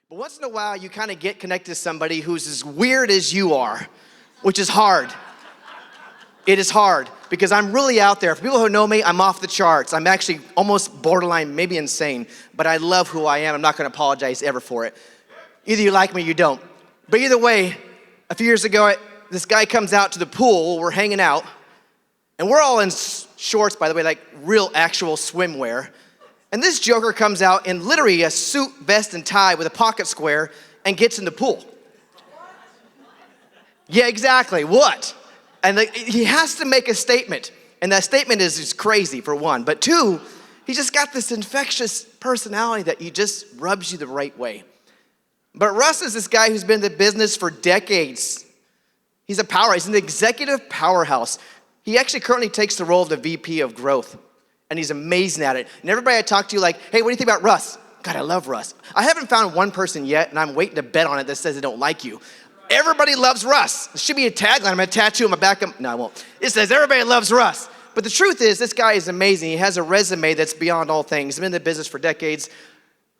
But once in a while, you kind of get connected to somebody who's as weird as you are, which is hard. It is hard because I'm really out there. For people who know me, I'm off the charts. I'm actually almost borderline, maybe insane, but I love who I am. I'm not going to apologize ever for it. Either you like me or you don't. But either way, a few years ago, this guy comes out to the pool. We're hanging out, and we're all in shorts, by the way, like real actual swimwear. And this joker comes out in literally a suit, vest, and tie with a pocket square and gets in the pool. Yeah, exactly. What? And he has to make a statement. And that statement is crazy, for one. But two, he just got this infectious personality that he just rubs you the right way. But Russ is this guy who's been in the business for decades. He's a powerhouse. He's an executive powerhouse. He actually currently takes the role of the VP of growth. And he's amazing at it. And everybody I talk to, like, hey, what do you think about Russ? God, I love Russ. I haven't found one person yet, and I'm waiting to bet on it that says they don't like you. Everybody loves Russ. It should be a tagline. I'm going to tattoo on my back. No, I won't. It says everybody loves Russ. But the truth is, this guy is amazing. He has a resume that's beyond all things. He's been in the business for decades,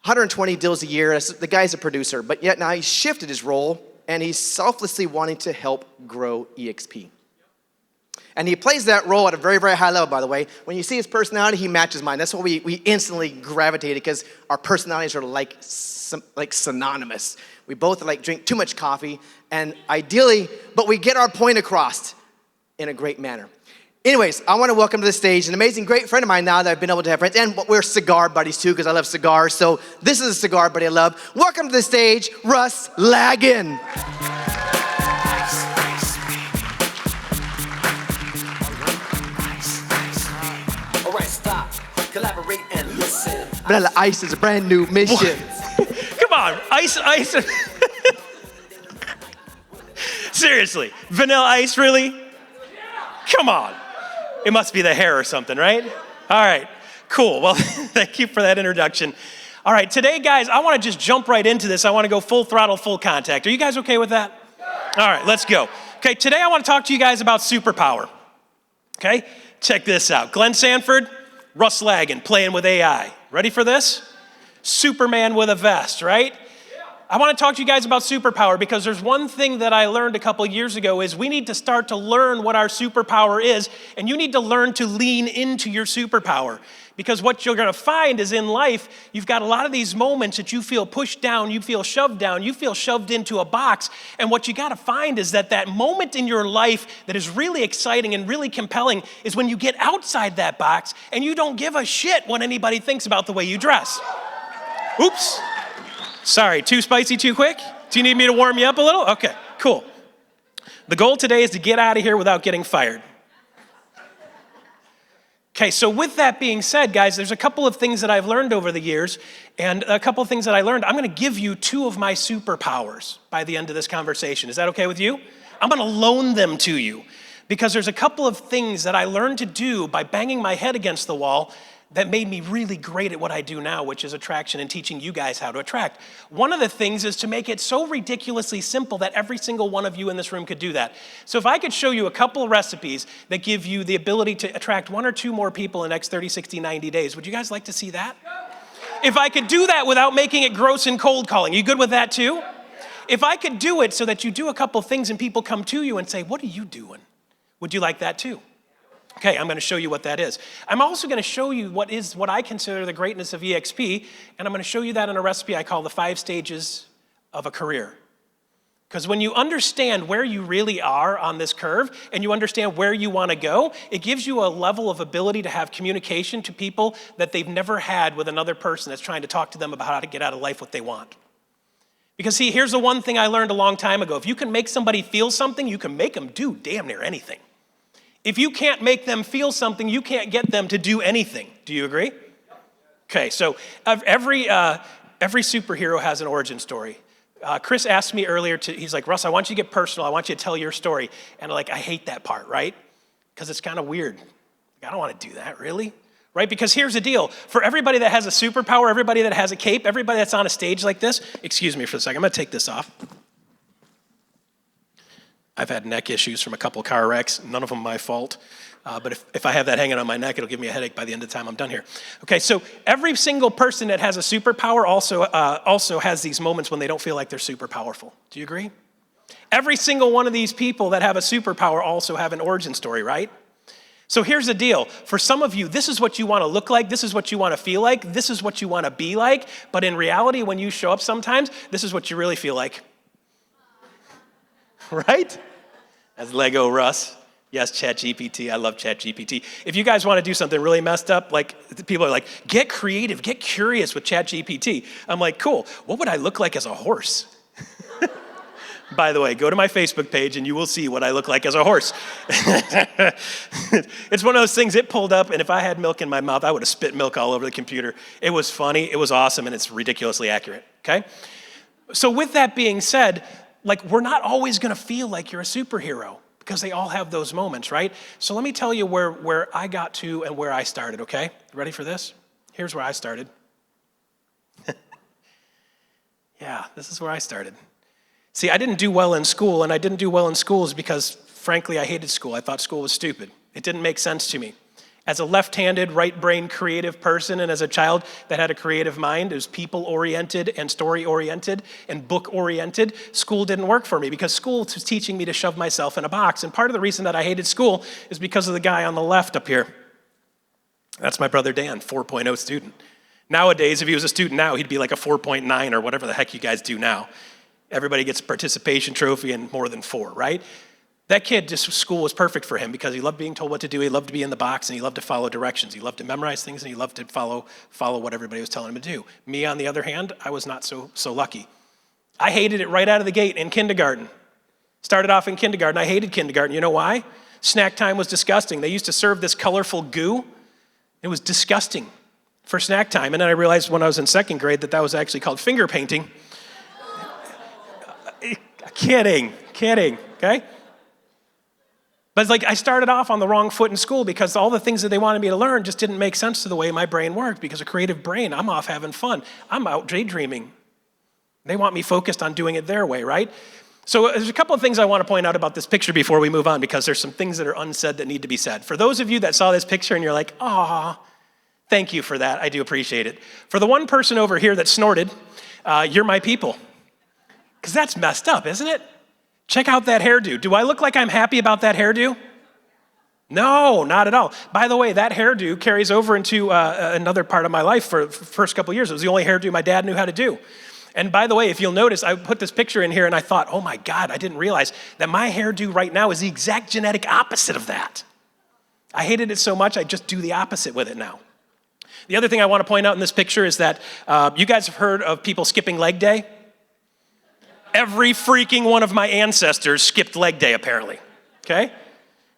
120 deals a year. The guy's a producer. But yet now he's shifted his role, and he's selflessly wanting to help grow EXP. And he plays that role at a very, very high level, by the way. When you see his personality, he matches mine. That's why we instantly gravitated, because our personalities are like synonymous. We both drink too much coffee, and ideally, but we get our point across in a great manner. Anyways, I want to welcome to the stage an amazing, great friend of mine now that I've been able to have friends. And we're cigar buddies too, because I love cigars. So this is a cigar buddy I love. Welcome to the stage, Russ Laggan. Collaborate and listen. Vanilla Ice is a brand new mission. Come on, ice. Seriously, Vanilla Ice, really? Come on. It must be the hair or something, right? All right, cool. Well, thank you for that introduction. All right, today, guys, I want to just jump right into this. I want to go full throttle, full contact. Are you guys okay with that? All right, let's go. Okay, today I want to talk to you guys about superpower. Okay, check this out. Glenn Sanford, Russ Laggan, playing with AI. Ready for this? Superman with a vest, right? I want to talk to you guys about superpower because there's one thing that I learned a couple years ago is we need to start to learn what our superpower is, and you need to learn to lean into your superpower. Because what you're going to find is in life, you've got a lot of these moments that you feel pushed down, you feel shoved into a box. And what you got to find is that moment in your life that is really exciting and really compelling is when you get outside that box and you don't give a shit what anybody thinks about the way you dress. Oops. Sorry, too spicy, too quick? Do you need me to warm you up a little? Okay, cool. The goal today is to get out of here without getting fired. Okay, so with that being said, guys, there's a couple of things that I've learned over the years, and a couple of things that I learned. I'm gonna give you two of my superpowers by the end of this conversation. Is that okay with you? I'm gonna loan them to you, because there's a couple of things that I learned to do by banging my head against the wall that made me really great at what I do now, which is attraction and teaching you guys how to attract. One of the things is to make it so ridiculously simple that every single one of you in this room could do that. So if I could show you a couple of recipes that give you the ability to attract one or two more people in the next 30, 60, 90 days, would you guys like to see that? If I could do that without making it gross and cold calling, you good with that too? If I could do it so that you do a couple of things and people come to you and say, what are you doing? Would you like that too? Okay, I'm going to show you what that is. I'm also going to show you what I consider the greatness of EXP, and I'm going to show you that in a recipe I call the 5 stages of a career. Because when you understand where you really are on this curve and you understand where you want to go, it gives you a level of ability to have communication to people that they've never had with another person that's trying to talk to them about how to get out of life what they want. Because see, here's the one thing I learned a long time ago. If you can make somebody feel something, you can make them do damn near anything. If you can't make them feel something, you can't get them to do anything. Do you agree? Okay, so every superhero has an origin story. Chris asked me earlier, he's like, Russ, I want you to get personal. I want you to tell your story. And I hate that part, right? Because it's kind of weird. I don't want to do that, really? Right? Because here's the deal. For everybody that has a superpower, everybody that has a cape, everybody that's on a stage like this, excuse me for a second, I'm going to take this off. I've had neck issues from a couple car wrecks, none of them my fault. But if I have that hanging on my neck, it'll give me a headache by the end of the time I'm done here. Okay, so every single person that has a superpower also has these moments when they don't feel like they're super powerful. Do you agree? Every single one of these people that have a superpower also have an origin story, right? So here's the deal. For some of you, this is what you want to look like. This is what you want to feel like. This is what you want to be like. But in reality, when you show up sometimes, this is what you really feel like. Right? That's Lego, Russ. Yes, ChatGPT. I love ChatGPT. If you guys want to do something really messed up, like people are like, get creative, get curious with ChatGPT. I'm like, cool. What would I look like as a horse? By the way, go to my Facebook page and you will see what I look like as a horse. It's one of those things, it pulled up, and if I had milk in my mouth, I would have spit milk all over the computer. It was funny, it was awesome, and it's ridiculously accurate, okay? So with that being said, like, we're not always gonna feel like you're a superhero, because they all have those moments, right? So let me tell you where I got to and where I started, okay? Ready for this? Here's where I started. Yeah, this is where I started. See, I didn't do well in school, and I didn't do well in schools because, frankly, I hated school. I thought school was stupid. It didn't make sense to me. As a left-handed, right-brain creative person, and as a child that had a creative mind, it was people-oriented and story-oriented and book-oriented, school didn't work for me because school was teaching me to shove myself in a box. And part of the reason that I hated school is because of the guy on the left up here. That's my brother Dan, 4.0 student. Nowadays, if he was a student now, he'd be like a 4.9 or whatever the heck you guys do now. Everybody gets a participation trophy and more than 4, right? That kid, just school was perfect for him because he loved being told what to do, he loved to be in the box, and he loved to follow directions. He loved to memorize things, and he loved to follow what everybody was telling him to do. Me, on the other hand, I was not so lucky. I hated it right out of the gate in kindergarten. Started off in kindergarten. I hated kindergarten. You know why? Snack time was disgusting. They used to serve this colorful goo. It was disgusting for snack time. And then I realized when I was in second grade that was actually called finger painting. Kidding, okay? But it's like I started off on the wrong foot in school because all the things that they wanted me to learn just didn't make sense to the way my brain worked, because a creative brain, I'm off having fun. I'm out daydreaming. They want me focused on doing it their way, right? So there's a couple of things I want to point out about this picture before we move on, because there's some things that are unsaid that need to be said. For those of you that saw this picture and you're like, "Aw, thank you for that. I do appreciate it." For the one person over here that snorted, you're my people. Because that's messed up, isn't it? Check out that hairdo. Do I look like I'm happy about that hairdo? No, not at all. By the way, that hairdo carries over into another part of my life for the first couple of years. It was the only hairdo my dad knew how to do. And by the way, if you'll notice, I put this picture in here and I thought, oh my God, I didn't realize that my hairdo right now is the exact genetic opposite of that. I hated it so much, I just do the opposite with it now. The other thing I want to point out in this picture is that you guys have heard of people skipping leg day? Every freaking one of my ancestors skipped leg day, apparently, okay?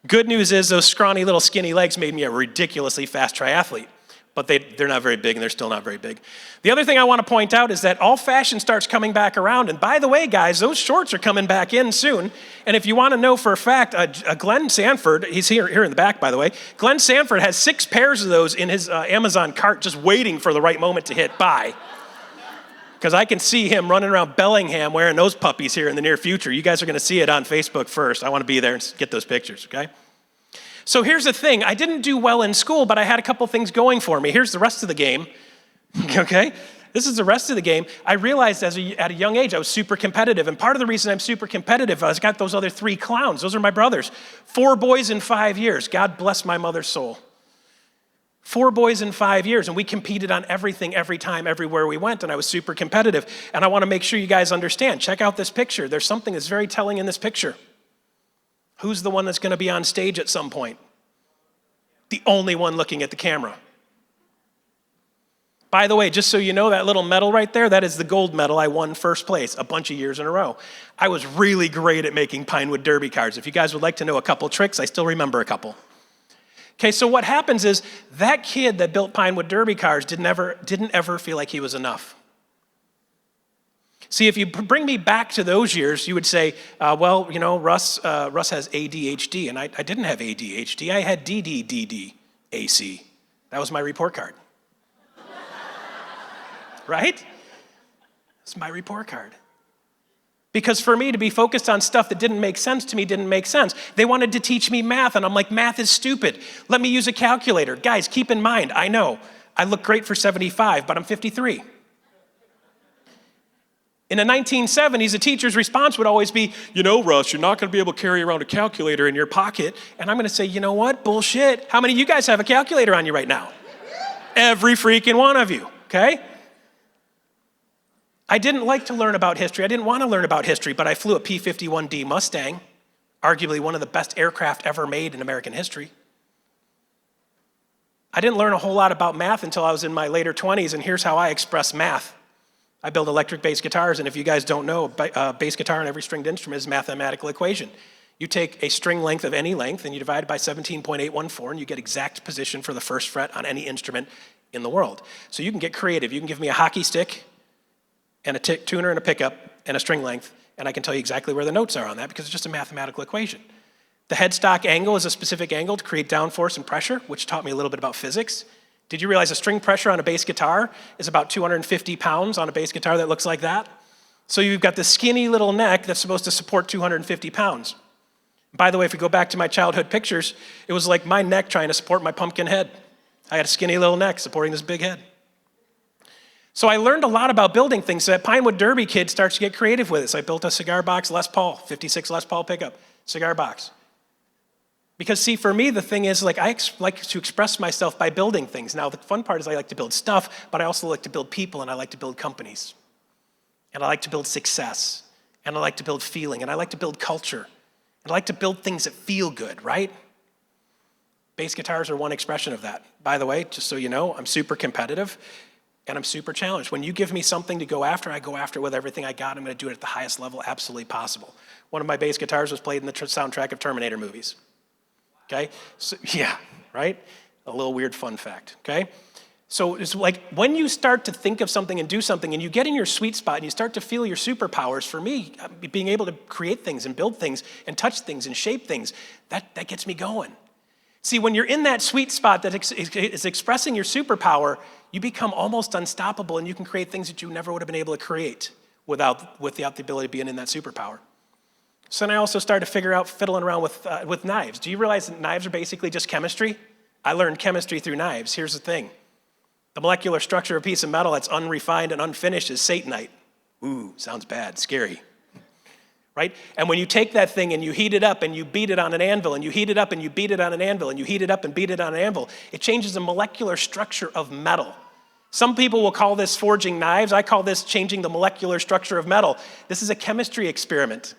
Good news is those scrawny little skinny legs made me a ridiculously fast triathlete, but they're not very big, and they're still not very big. The other thing I want to point out is that all fashion starts coming back around, and by the way, guys, those shorts are coming back in soon, and if you want to know for a fact, Glenn Sanford, he's here in the back, by the way, Glenn Sanford has 6 pairs of those in his Amazon cart just waiting for the right moment to hit buy. Because I can see him running around Bellingham wearing those puppies here in the near future. You guys are going to see it on Facebook first. I want to be there and get those pictures, okay? So here's the thing. I didn't do well in school, but I had a couple things going for me. Here's the rest of the game, okay? This is the rest of the game. I realized at a young age I was super competitive, and part of the reason I'm super competitive, I got those other 3 clowns. Those are my brothers. 4 boys in 5 years. God bless my mother's soul. 4 boys in 5 years, and we competed on everything, every time, everywhere we went, and I was super competitive. And I want to make sure you guys understand. Check out this picture. There's something that's very telling in this picture. Who's the one that's going to be on stage at some point? The only one looking at the camera. By the way, just so you know, that little medal right there, that is the gold medal I won first place a bunch of years in a row. I was really great at making Pinewood Derby cards. If you guys would like to know a couple tricks, I still remember a couple. Okay, so what happens is that kid that built Pinewood Derby cars didn't ever feel like he was enough. See, if you bring me back to those years, you would say, well, you know, Russ has ADHD, and I didn't have ADHD. I had DDDDAC. That was my report card. Right? It's my report card. Because for me to be focused on stuff that didn't make sense to me didn't make sense. They wanted to teach me math, and I'm like, math is stupid. Let me use a calculator. Guys, keep in mind, I know, I look great for 75, but I'm 53. In the 1970s, a teacher's response would always be, you know, Russ, you're not going to be able to carry around a calculator in your pocket. And I'm going to say, you know what? Bullshit. How many of you guys have a calculator on you right now? Every freaking one of you, okay? I didn't like to learn about history. I didn't want to learn about history, but I flew a P-51D Mustang, arguably one of the best aircraft ever made in American history. I didn't learn a whole lot about math until I was in my later 20s, and here's how I express math. I build electric bass guitars, and if you guys don't know, a bass guitar and every stringed instrument is a mathematical equation. You take a string length of any length, and you divide it by 17.814, and you get exact position for the first fret on any instrument in the world. So you can get creative. You can give me a hockey stick, and a tuner and a pickup and a string length, and I can tell you exactly where the notes are on that because it's just a mathematical equation. The headstock angle is a specific angle to create downforce and pressure, which taught me a little bit about physics. Did you realize a string pressure on a bass guitar is about 250 pounds on a bass guitar that looks like that? So you've got this skinny little neck that's supposed to support 250 pounds. By the way, if we go back to my childhood pictures, it was like my neck trying to support my pumpkin head. I had a skinny little neck supporting this big head. So I learned a lot about building things. So that Pinewood Derby kid starts to get creative with it. So I built a cigar box Les Paul, 56 Les Paul pickup, cigar box. Because see, for me, the thing is, like, I like to express myself by building things. Now, the fun part is I like to build stuff, but I also like to build people, and I like to build companies. And I like to build success, and I like to build feeling, and I like to build culture. And I like to build things that feel good, right? Bass guitars are one expression of that. By the way, just so you know, I'm super competitive. And I'm super challenged. When you give me something to go after, I go after it with everything I got. I'm going to do it at the highest level absolutely possible. One of my bass guitars was played in the soundtrack of Terminator movies. Okay? So, yeah, right? A little weird fun fact, okay? So it's like when you start to think of something and do something and you get in your sweet spot and you start to feel your superpowers, for me, being able to create things and build things and touch things and shape things, that gets me going. See, when you're in that sweet spot that is expressing your superpower, you become almost unstoppable and you can create things that you never would have been able to create without the ability of being in that superpower. So then I also started to figure out fiddling around with knives. Do you realize that knives are basically just chemistry? I learned chemistry through knives. Here's the thing. The molecular structure of a piece of metal that's unrefined and unfinished is satanite. Ooh, sounds bad, scary. Right? And when you take that thing and you heat it up and you beat it on an anvil and you heat it up and you beat it on an anvil and you heat it up and beat it on an anvil, it changes the molecular structure of metal. Some people will call this forging knives. I call this changing the molecular structure of metal. This is a chemistry experiment.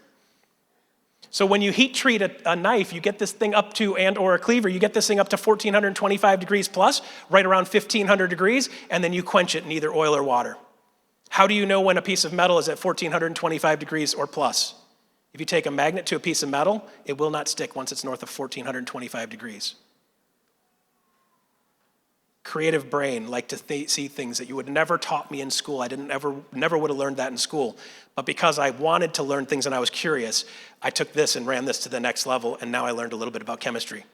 So when you heat treat a knife, you get this thing up to, or a cleaver, you get this thing up to 1425 degrees plus, right around 1500 degrees, and then you quench it in either oil or water. How do you know when a piece of metal is at 1425 degrees or plus? If you take a magnet to a piece of metal, it will not stick once it's north of 1425 degrees. Creative brain, like to see things that you would never taught me in school. I never would have learned that in school. But because I wanted to learn things and I was curious, I took this and ran this to the next level, and now I learned a little bit about chemistry.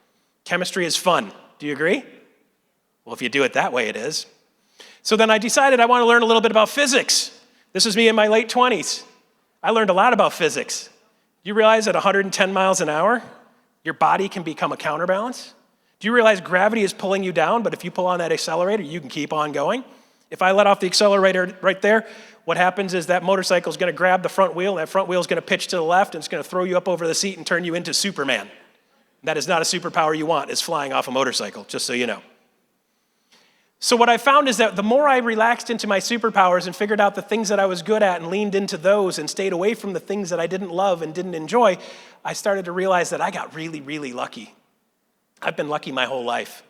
Chemistry is fun. Do you agree? Well, if you do it that way, it is. So then I decided I want to learn a little bit about physics. This was me in my late 20s. I learned a lot about physics. You realize at 110 miles an hour, your body can become a counterbalance? Do you realize gravity is pulling you down, but if you pull on that accelerator, you can keep on going? If I let off the accelerator right there, what happens is that motorcycle is going to grab the front wheel, and that front wheel is going to pitch to the left, and it's going to throw you up over the seat and turn you into Superman. That is not a superpower you want, is flying off a motorcycle, just so you know. So what I found is that the more I relaxed into my superpowers and figured out the things that I was good at and leaned into those and stayed away from the things that I didn't love and didn't enjoy, I started to realize that I got really, really lucky. I've been lucky my whole life.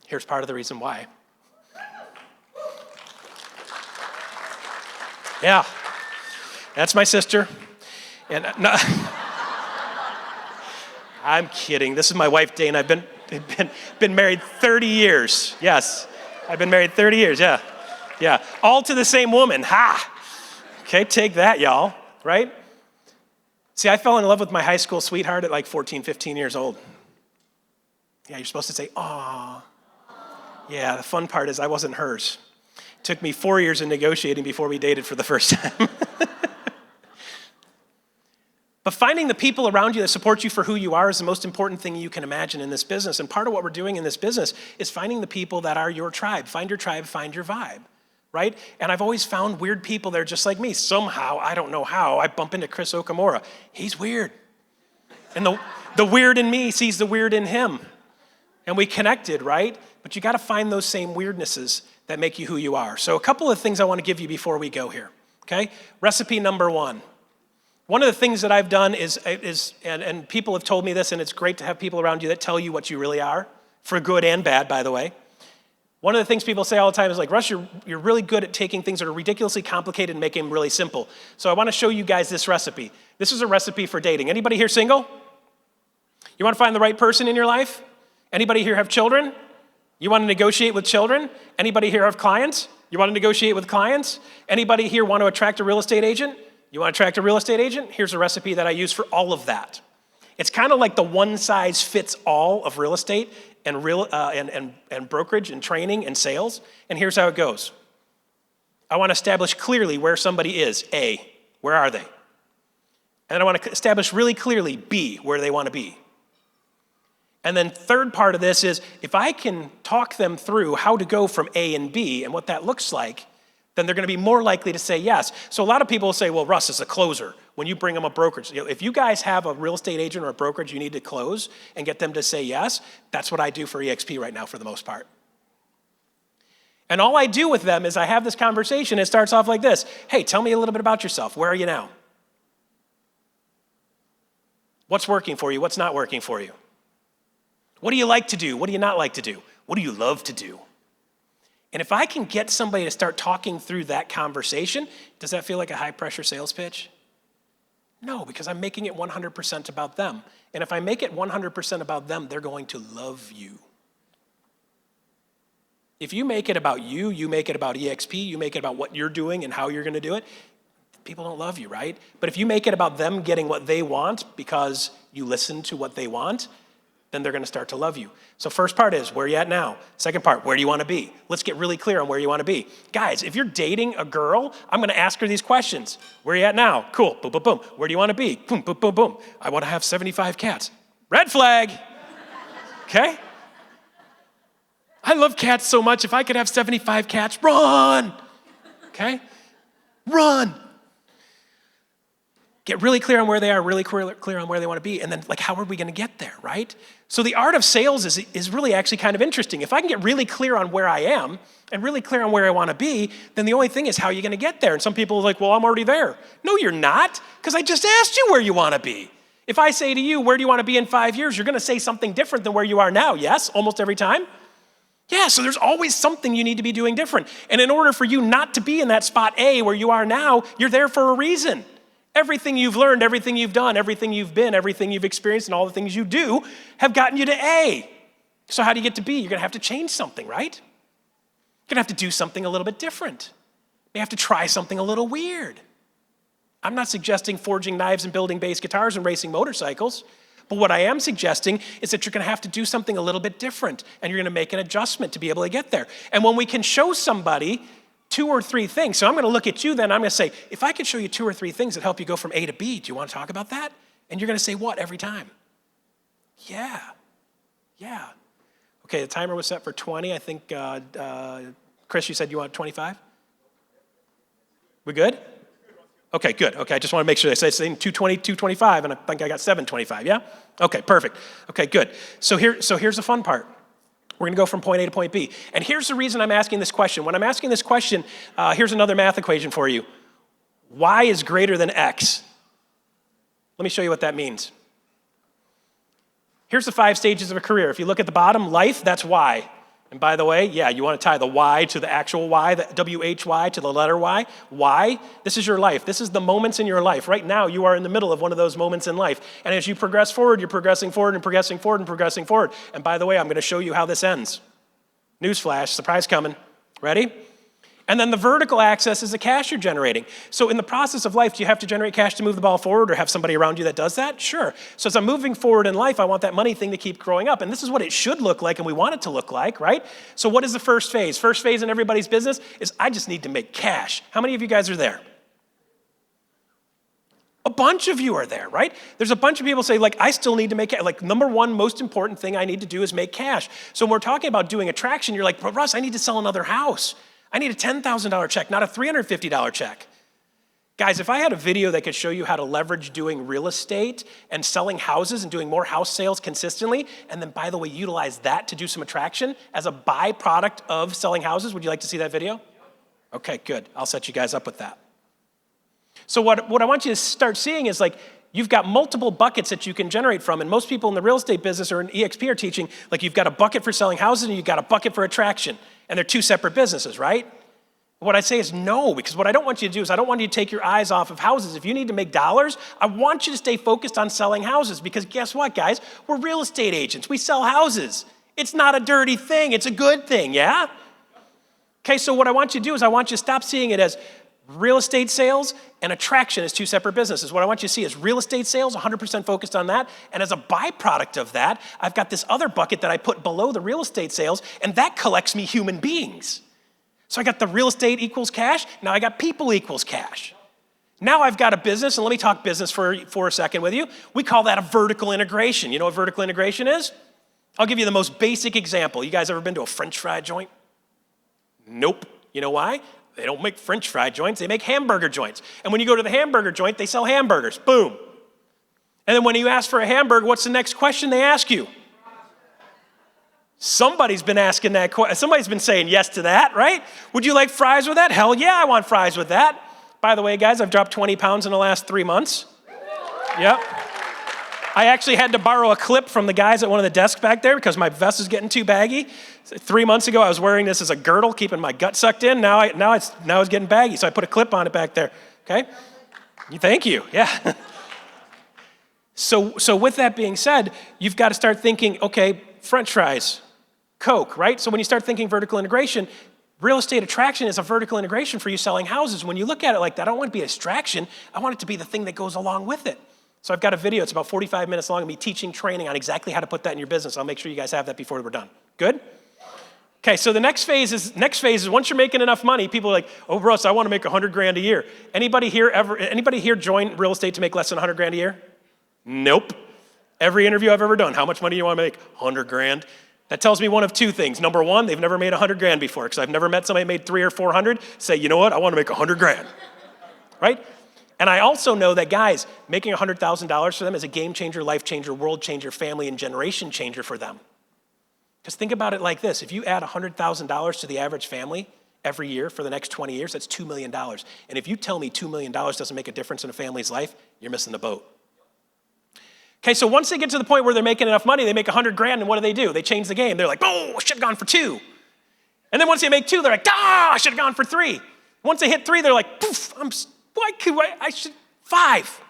Here's part of the reason why. Yeah, that's my sister. And no, I'm kidding. This is my wife, Dane. I've been married 30 years. Yes, I've been married 30 years, yeah. Yeah, all to the same woman, ha! Okay, take that, y'all, right? See, I fell in love with my high school sweetheart at like 14, 15 years old. Yeah, you're supposed to say, aw. Yeah, the fun part is I wasn't hers. It took me 4 years of negotiating before we dated for the first time. But finding the people around you that support you for who you are is the most important thing you can imagine in this business. And part of what we're doing in this business is finding the people that are your tribe. Find your tribe, find your vibe, right? And I've always found weird people that are just like me. Somehow, I don't know how, I bump into Chris Okamura. He's weird. And the weird in me sees the weird in him. And we connected, right? But you got to find those same weirdnesses that make you who you are. So a couple of things I want to give you before we go here, okay? Recipe number one. One of the things that I've done is and people have told me this, and it's great to have people around you that tell you what you really are, for good and bad, by the way. One of the things people say all the time is like, Russ, you're really good at taking things that are ridiculously complicated and making them really simple. So I want to show you guys this recipe. This is a recipe for dating. Anybody here single? You want to find the right person in your life? Anybody here have children? You want to negotiate with children? Anybody here have clients? You want to negotiate with clients? Anybody here want to attract a real estate agent? You want to attract a real estate agent? Here's a recipe that I use for all of that. It's kind of like the one-size-fits-all of real estate and brokerage and training and sales. And here's how it goes. I want to establish clearly where somebody is. A, where are they? And I want to establish really clearly, B, where they want to be. And then third part of this is, if I can talk them through how to go from A and B and what that looks like, then they're going to be more likely to say yes. So a lot of people will say, well, Russ is a closer. When you bring them a brokerage, if you guys have a real estate agent or a brokerage you need to close and get them to say yes, that's what I do for EXP right now for the most part. And all I do with them is I have this conversation. It starts off like this. Hey, tell me a little bit about yourself. Where are you now? What's working for you? What's not working for you? What do you like to do? What do you not like to do? What do you love to do? And if I can get somebody to start talking through that conversation, does that feel like a high-pressure sales pitch? No, because I'm making it 100% about them. And if I make it 100% about them, they're going to love you. If you make it about you, you make it about EXP, you make it about what you're doing and how you're going to do it, people don't love you, right? But if you make it about them getting what they want because you listen to what they want, then they're going to start to love you. So first part is, where are you at now? Second part, where do you want to be? Let's get really clear on where you want to be. Guys, if you're dating a girl, I'm going to ask her these questions. Where are you at now? Cool, boom, boom, boom. Where do you want to be? Boom, boom, boom, boom. I want to have 75 cats. Red flag. Okay? I love cats so much. If I could have 75 cats, run. Okay? Run. Get really clear on where they are, really clear on where they want to be, and then like, how are we going to get there, right? So the art of sales is really actually kind of interesting. If I can get really clear on where I am and really clear on where I want to be, then the only thing is how are you going to get there? And some people are like, well, I'm already there. No, you're not, because I just asked you where you want to be. If I say to you, where do you want to be in 5 years? You're going to say something different than where you are now, yes? Almost every time? Yeah, so there's always something you need to be doing different. And in order for you not to be in that spot A where you are now, you're there for a reason. Everything you've learned, everything you've done, everything you've been, everything you've experienced, and all the things you do have gotten you to A. So how do you get to B? You're going to have to change something, right? You're going to have to do something a little bit different. You have to try something a little weird. I'm not suggesting forging knives and building bass guitars and racing motorcycles, but what I am suggesting is that you're going to have to do something a little bit different, and you're going to make an adjustment to be able to get there. And when we can show somebody 2 or 3 things. So I'm going to look at you then, I'm going to say, if I could show you 2 or 3 things that help you go from A to B, do you want to talk about that? And you're going to say what every time? Yeah. Okay, the timer was set for 20. I think, Chris, you said you want 25? We good? Okay, good. Okay, I just want to make sure I say 220, 225, and I think I got 725, yeah? Okay, perfect. Okay, good. So here's the fun part. We're going to go from point A to point B. And here's the reason I'm asking this question. When I'm asking this question, here's another math equation for you. Y is greater than X. Let me show you what that means. Here's the 5 stages of a career. If you look at the bottom, life, that's Y. And by the way, yeah, you want to tie the Y to the actual Y, the W-H-Y to the letter Y. Y, this is your life. This is the moments in your life. Right now, you are in the middle of one of those moments in life. And as you progress forward, you're progressing forward and progressing forward and progressing forward. And by the way, I'm going to show you how this ends. Newsflash, surprise coming. Ready? And then the vertical axis is the cash you're generating. So in the process of life, do you have to generate cash to move the ball forward or have somebody around you that does that? Sure. So as I'm moving forward in life, I want that money thing to keep growing up. And this is what it should look like and we want it to look like, right? So what is the first phase? First phase in everybody's business is I just need to make cash. How many of you guys are there? A bunch of you are there, right? There's a bunch of people say, like, I still need to make, like, number one most important thing I need to do is make cash. So when we're talking about doing attraction, you're like, but Russ, I need to sell another house. I need a $10,000 check, not a $350 check. Guys, if I had a video that could show you how to leverage doing real estate and selling houses and doing more house sales consistently, and then, by the way, utilize that to do some attraction as a byproduct of selling houses, would you like to see that video? Okay, good. I'll set you guys up with that. So what I want you to start seeing is, like, you've got multiple buckets that you can generate from, and most people in the real estate business or in EXP are teaching, like, you've got a bucket for selling houses and you've got a bucket for attraction, and they're two separate businesses, right? What I say is no, because what I don't want you to do is I don't want you to take your eyes off of houses. If you need to make dollars, I want you to stay focused on selling houses, because guess what, guys? We're real estate agents. We sell houses. It's not a dirty thing. It's a good thing, yeah? Okay, so what I want you to do is I want you to stop seeing it as real estate sales and attraction as two separate businesses. What I want you to see is real estate sales, 100% focused on that, and as a byproduct of that, I've got this other bucket that I put below the real estate sales, and that collects me human beings. So I got the real estate equals cash, now I got people equals cash. Now I've got a business, and let me talk business for a second with you. We call that a vertical integration. You know what vertical integration is? I'll give you the most basic example. You guys ever been to a French fry joint? Nope. You know why? They don't make French fry joints, they make hamburger joints. And when you go to the hamburger joint, they sell hamburgers, boom. And then when you ask for a hamburger, what's the next question they ask you? Somebody's been asking that question. Somebody's been saying yes to that, right? Would you like fries with that? Hell yeah, I want fries with that. By the way, guys, I've dropped 20 pounds in the last 3 months. Yep. I actually had to borrow a clip from the guys at one of the desks back there because my vest is getting too baggy. 3 months ago, I was wearing this as a girdle, keeping my gut sucked in. Now it's getting baggy, so I put a clip on it back there, okay? Thank you, yeah. So with that being said, you've got to start thinking, okay, French fries, Coke, right? So when you start thinking vertical integration, real estate attraction is a vertical integration for you selling houses. When you look at it like that, I don't want it to be a distraction. I want it to be the thing that goes along with it. So I've got a video. It's about 45 minutes long of me teaching, training on exactly how to put that in your business. I'll make sure you guys have that before we're done. Good? Okay, so the next phase is once you're making enough money, people are like, oh, Russ, I want to make 100 grand a year. Anybody here join real estate to make less than 100 grand a year? Nope. Every interview I've ever done, how much money do you want to make? 100 grand. That tells me one of two things. Number one, they've never made 100 grand before, because I've never met somebody who made 300 or 400 say, you know what, I want to make 100 grand, right? And I also know that guys, making $100,000 for them is a game changer, life changer, world changer, family and generation changer for them. Because think about it like this. If you add $100,000 to the average family every year for the next 20 years, that's $2 million. And if you tell me $2 million doesn't make a difference in a family's life, you're missing the boat. Okay, so once they get to the point where they're making enough money, they make 100 grand, and what do? They change the game. They're like, oh, I should have gone for 2. And then once they make 2, they're like, I should have gone for 3. Once they hit 3, they're like, poof, I should 5.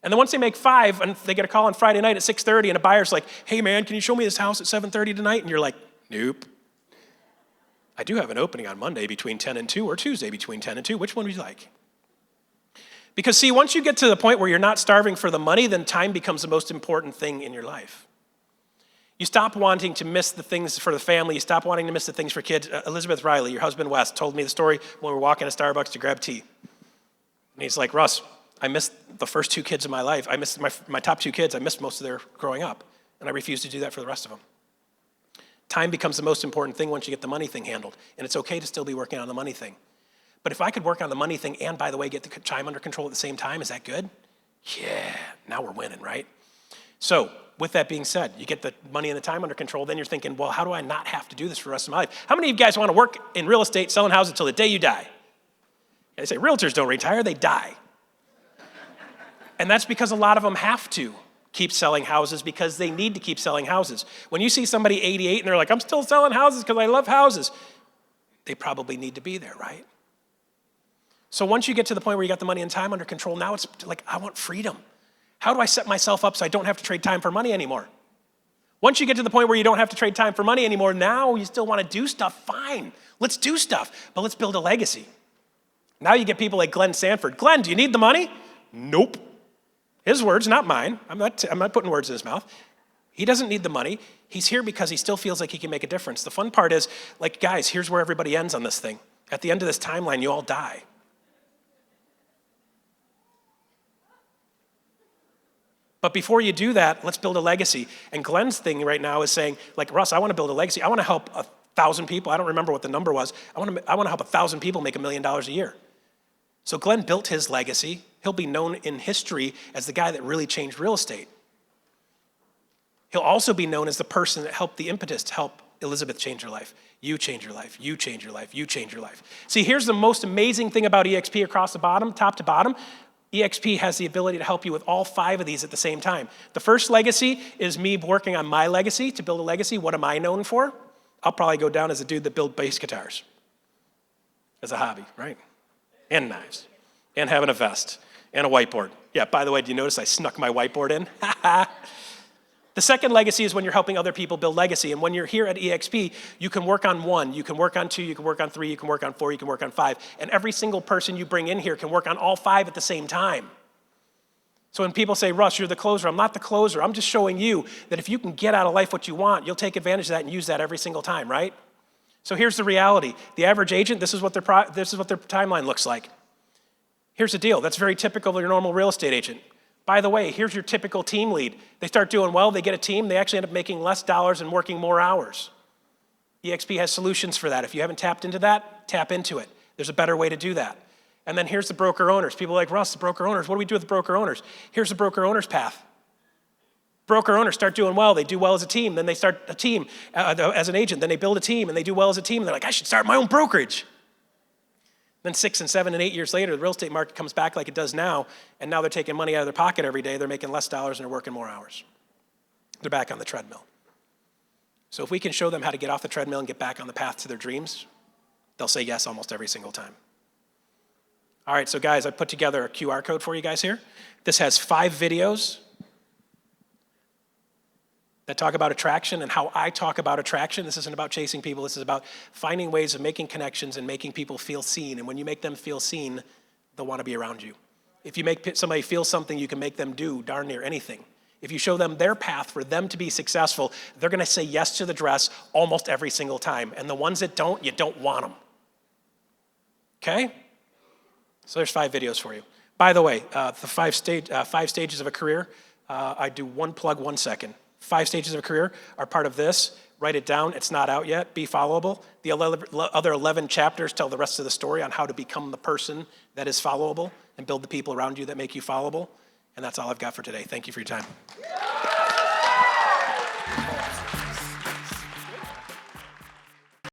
And then once they make 5, and they get a call on Friday night at 6:30, and a buyer's like, hey man, can you show me this house at 7:30 tonight? And you're like, nope. I do have an opening on Monday between 10 and 2, or Tuesday between 10 and 2. Which one would you like? Because see, once you get to the point where you're not starving for the money, then time becomes the most important thing in your life. You stop wanting to miss the things for the family. You stop wanting to miss the things for kids. Elizabeth Riley, your husband Wes, told me the story when we were walking to Starbucks to grab tea. And he's like, Russ, I missed the first 2 kids of my life. I missed my top 2 kids. I missed most of their growing up. And I refuse to do that for the rest of them. Time becomes the most important thing once you get the money thing handled. And it's okay to still be working on the money thing. But if I could work on the money thing and, by the way, get the time under control at the same time, is that good? Yeah, now we're winning, right? So with that being said, you get the money and the time under control, then you're thinking, well, how do I not have to do this for the rest of my life? How many of you guys want to work in real estate, selling houses until the day you die? They say realtors don't retire, they die. And that's because a lot of them have to keep selling houses because they need to keep selling houses. When you see somebody 88 and they're like, I'm still selling houses because I love houses, they probably need to be there, right? So once you get to the point where you got the money and time under control, now it's like, I want freedom. How do I set myself up so I don't have to trade time for money anymore? Once you get to the point where you don't have to trade time for money anymore, now you still want to do stuff, fine. Let's do stuff, but let's build a legacy. Now you get people like Glenn Sanford. Glenn, do you need the money? Nope. His words, not mine. I'm not putting words in his mouth. He doesn't need the money. He's here because he still feels like he can make a difference. The fun part is, like, guys, here's where everybody ends on this thing. At the end of this timeline, you all die. But before you do that, let's build a legacy. And Glenn's thing right now is saying, like, Russ, I want to build a legacy. I want to help 1,000 people. I don't remember what the number was. I want to help 1,000 people make $1 million a year. So Glenn built his legacy. He'll be known in history as the guy that really changed real estate. He'll also be known as the person that helped the impetus to help Elizabeth change her life. You change your life, you change your life, you change your life. See, here's the most amazing thing about EXP across the bottom, top to bottom. EXP has the ability to help you with all 5 of these at the same time. The first legacy is me working on my legacy, to build a legacy. What am I known for? I'll probably go down as a dude that built bass guitars as a hobby, right? And knives, and having a vest, and a whiteboard. Yeah, by the way, do you notice I snuck my whiteboard in? The second legacy is when you're helping other people build legacy. And when you're here at EXP, you can work on 1, you can work on 2, you can work on 3, you can work on 4, you can work on 5. And every single person you bring in here can work on all 5 at the same time. So when people say, Russ, you're the closer, I'm not the closer. I'm just showing you that if you can get out of life what you want, you'll take advantage of that and use that every single time, right? So here's the reality. The average agent, this is what their timeline looks like. Here's the deal. That's very typical of your normal real estate agent. By the way, here's your typical team lead. They start doing well, they get a team, they actually end up making less dollars and working more hours. EXP has solutions for that. If you haven't tapped into that, tap into it. There's a better way to do that. And then here's the broker owners. People are like, Russ, the broker owners, what do we do with the broker owners? Here's the broker owners path. Broker owners start doing well, they do well as a team, then they start a team as an agent, then they build a team and they do well as a team, and they're like, I should start my own brokerage. Then 6 and 7 and 8 years later, the real estate market comes back like it does now, and now they're taking money out of their pocket every day, they're making less dollars and they're working more hours. They're back on the treadmill. So if we can show them how to get off the treadmill and get back on the path to their dreams, they'll say yes almost every single time. All right, so guys, I put together a QR code for you guys here. This has 5 videos that talk about attraction and how I talk about attraction. This isn't about chasing people. This is about finding ways of making connections and making people feel seen. And when you make them feel seen, they'll want to be around you. If you make somebody feel something, you can make them do darn near anything. If you show them their path for them to be successful, they're going to say yes to the dress almost every single time. And the ones that don't, you don't want them. Okay? So there's 5 videos for you. By the way, the 5 stages of a career, I do 1 plug, 1 second. 5 stages of a career are part of this. Write it down. It's not out yet. Be followable. The other 11 chapters tell the rest of the story on how to become the person that is followable and build the people around you that make you followable. And that's all I've got for today. Thank you for your time.